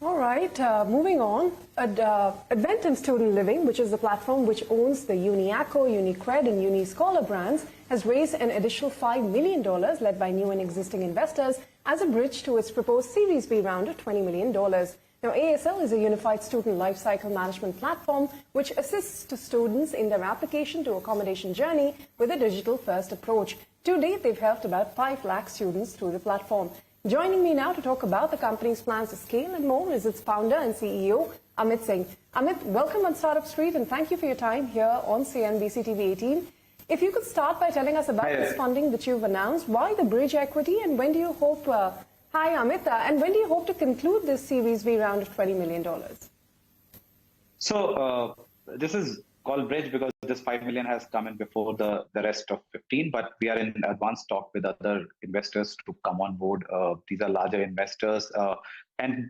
All right, moving on. Adventum Student Living, which is the platform which owns the UniAcco, UniCred and UniScholar brands, has raised an additional $5 million led by new and existing investors as a bridge to its proposed Series B round of $20 million. Now, ASL is a unified student lifecycle management platform which assists to students in their application to accommodation journey with a digital-first approach. To date, they've helped about 5 lakh students through the platform. Joining me now to talk about the company's plans to scale and more is its founder and CEO, Amit Singh. Amit, welcome on Startup Street and thank you for your time here on CNBC TV 18. If you could start by telling us about this funding that you've announced, why the bridge equity and when do you hope, hi Amit, and when do you hope to conclude this Series B round of $20 million? So this is called bridge because this 5 million has come in before the rest of 15, but we are in advanced talk with other investors to come on board. These are larger investors, and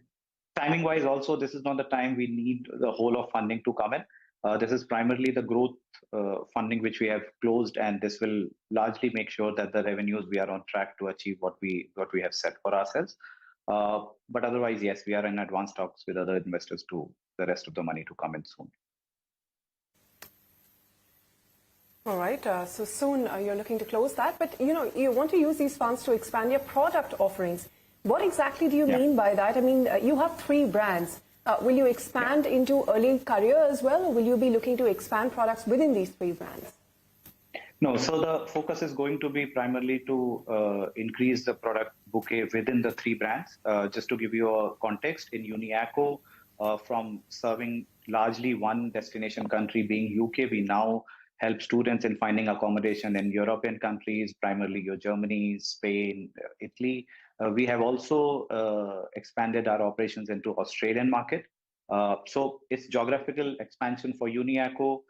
timing wise also, this is not the time we need the whole of funding to come in. This is primarily the growth funding which we have closed, and this will largely make sure that the revenues, we are on track to achieve what we have set for ourselves. But otherwise, yes, we are in advanced talks with other investors to the rest of the money to come in soon. All right, so soon you're looking to close that, but you want to use these funds to expand your product offerings. What exactly do you mean by that? I mean, you have 3 brands. Will you expand into early career as well, or will you be looking to expand products within these 3 brands? No, so the focus is going to be primarily to increase the product bouquet within the 3 brands. Just to give you a context, in UniAcco, from serving largely one destination country being UK, we now help students in finding accommodation in European countries, primarily your Germany, Spain, Italy. We have also expanded our operations into Australian market. So it's geographical expansion for UniAcco,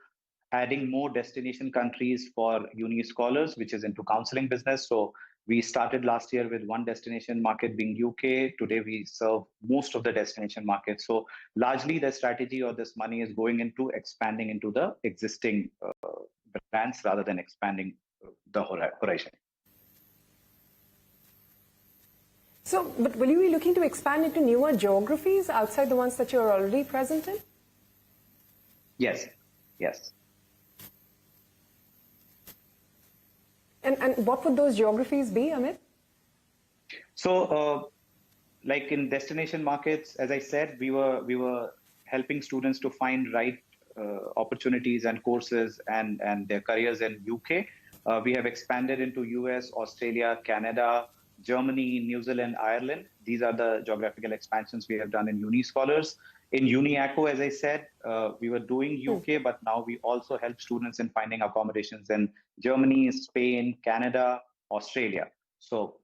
adding more destination countries for UniScholars, which is into counseling business. So we started last year with one destination market being UK. Today we serve most of the destination markets. So largely the strategy or this money is going into expanding into the existing brands rather than expanding the horizon. So, but will you be looking to expand into newer geographies outside the ones that you're already present in? Yes, yes. And what would those geographies be, Amit? So, like in destination markets, as I said, we were helping students to find right opportunities and courses and their careers in UK. We have expanded into US, Australia, Canada, Germany, New Zealand, Ireland. These are the geographical expansions we have done in UniScholars. In UniAcco, as I said, we were doing UK, but now we also help students in finding accommodations in Germany, Spain, Canada, Australia. So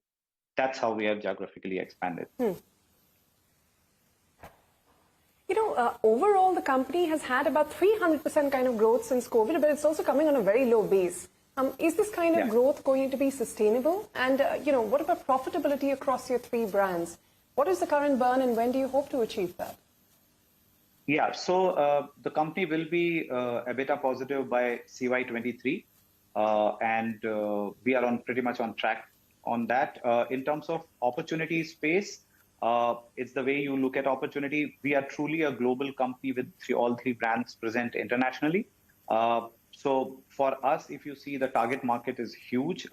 that's how we have geographically expanded. Overall, the company has had about 300% kind of growth since COVID, but it's also coming on a very low base. Is this kind of growth going to be sustainable? And, what about profitability across your 3 brands? What is the current burn and when do you hope to achieve that? Yeah, so the company will be EBITDA positive by CY23, and we are pretty much on track on that. In terms of opportunity space, it's the way you look at opportunity. We are truly a global company with all 3 brands present internationally. So for us, if you see, the target market is huge.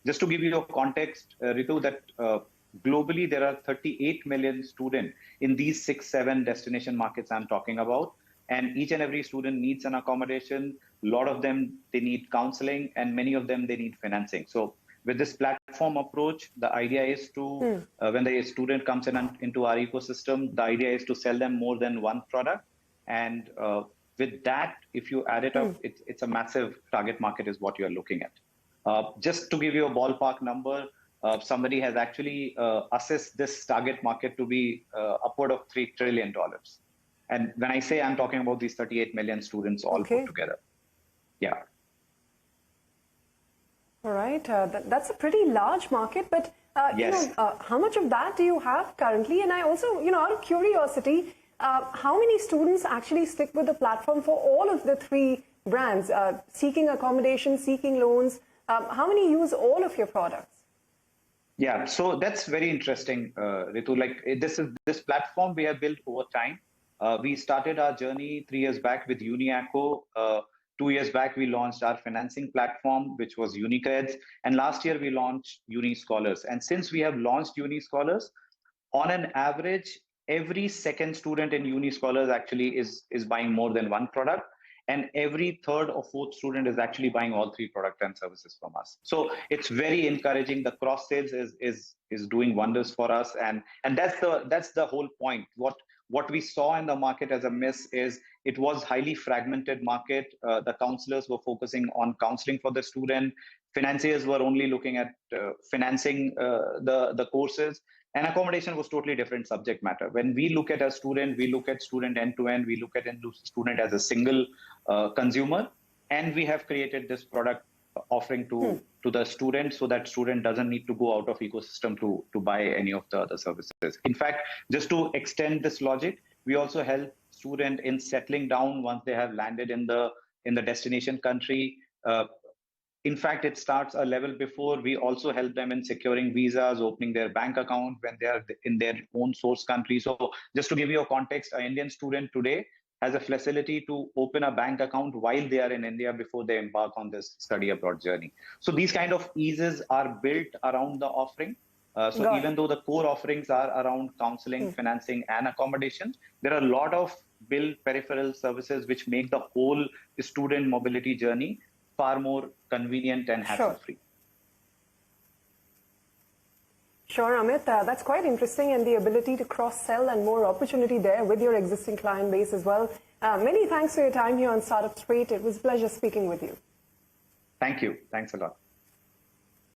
Just to give you a context, Ritu, that globally there are 38 million students in these 6-7 destination markets I'm talking about. And each and every student needs an accommodation. A lot of them, they need counseling, and many of them, they need financing. So with this platform approach, the idea is to, when the student comes into our ecosystem, the idea is to sell them more than one product. And with that, if you add it up, it's a massive target market is what you're looking at. Just to give you a ballpark number, somebody has actually assessed this target market to be upward of $3 trillion. And when I say I'm talking about these 38 million students all put together. Yeah. All right. That's a pretty large market, but how much of that do you have currently? And I also, out of curiosity, how many students actually stick with the platform for all of the 3 brands, seeking accommodation, seeking loans? How many use all of your products? Yeah, so that's very interesting, Ritu. Like this platform we have built over time. We started our journey 3 years back with UniAcco. 2 years back, we launched our financing platform, which was UniCreds, and last year we launched UniScholars. And since we have launched UniScholars, on an average, every second student in UniScholars actually is buying more than one product, and every third or fourth student is actually buying all three products and services from us. So it's very encouraging. The cross sales is doing wonders for us, and that's the whole point. What we saw in the market as a miss is it was highly fragmented market. The counselors were focusing on counseling for the student. Financiers were only looking at financing the courses, and accommodation was totally different subject matter. When we look at a student, we look at student end to end. We look at student as a single consumer, and we have created this product offering to the student, so that student doesn't need to go out of ecosystem to buy any of the other services. In fact, just to extend this logic, we also help student in settling down once they have landed in the destination country. In fact, it starts a level before. We also help them in securing visas, opening their bank account when they are in their own source country. So just to give you a context, an Indian student today has a facility to open a bank account while they are in India before they embark on this study abroad journey. So these kind of eases are built around the offering. So even though the core offerings are around counseling, financing, and accommodation, there are a lot of built peripheral services which make the whole student mobility journey far more convenient and hassle-free. Sure, Amit, that's quite interesting, and the ability to cross-sell and more opportunity there with your existing client base as well. Many thanks for your time here on Startup Street. It was a pleasure speaking with you. Thank you. Thanks a lot.